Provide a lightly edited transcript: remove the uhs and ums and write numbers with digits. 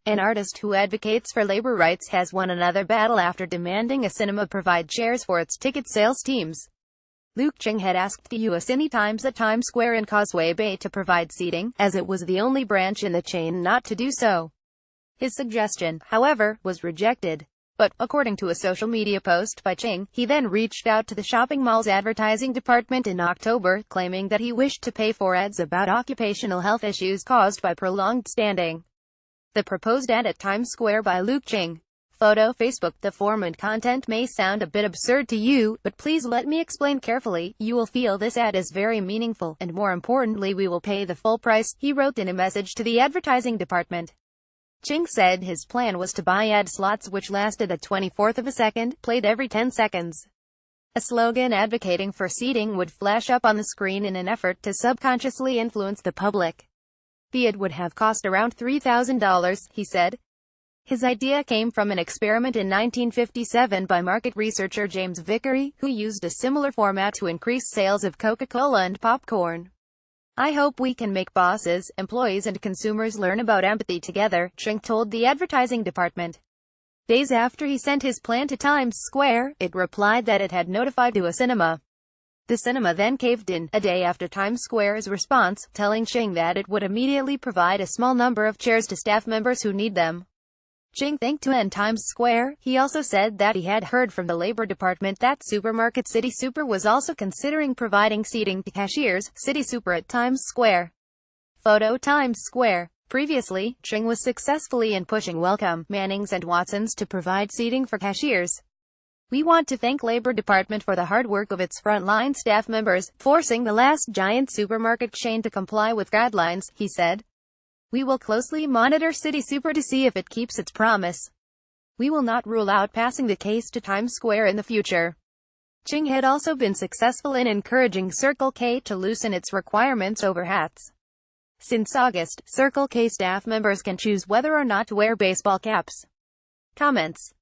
An artist who advocates for labor rights has won another battle after demanding a cinema provide chairs for its ticket sales teams. Luke Ching had asked the U.S. Cine Times at Times Square and Causeway Bay to provide seating, as it was the only branch in the chain not to do so. His suggestion, however, was rejected. But, according to a social media post by Ching, he then reached out to the shopping mall's advertising department in October, claiming that he wished to pay for ads about occupational health issues caused by prolonged standing. The proposed ad at Times Square by Luke Ching. Photo Facebook. The form and content may sound a bit absurd to you, but please let me explain carefully. You will feel this ad is very meaningful, and more importantly we will pay the full price, he wrote in a message to the advertising department. Ching said his plan was to buy ad slots which lasted a 24th of a second, played every 10 seconds. A slogan advocating for seating would flash up on the screen in an effort to subconsciously influence the public. The ad would have cost around $3,000, he said. His idea came from an experiment in 1957 by market researcher James Vickery, who used a similar format to increase sales of Coca-Cola and popcorn. I hope we can make bosses, employees and consumers learn about empathy together, Ching told the advertising department. Days after he sent his plan to Times Square, it replied that it had notified to a cinema. The cinema then caved in, a day after Times Square's response, telling Ching that it would immediately provide a small number of chairs to staff members who need them. Ching thanked to end Times Square. He also said that he had heard from the Labor Department that supermarket City Super was also considering providing seating to cashiers. City Super at Times Square. Photo Times Square. Previously, Ching was successfully in pushing Wellcome, Mannings and Watsons to provide seating for cashiers. We want to thank Labor Department for the hard work of its frontline staff members, forcing the last giant supermarket chain to comply with guidelines, he said. We will closely monitor City Super to see if it keeps its promise. We will not rule out passing the case to Times Square in the future. Ching had also been successful in encouraging Circle K to loosen its requirements over hats. Since August, Circle K staff members can choose whether or not to wear baseball caps. Comments.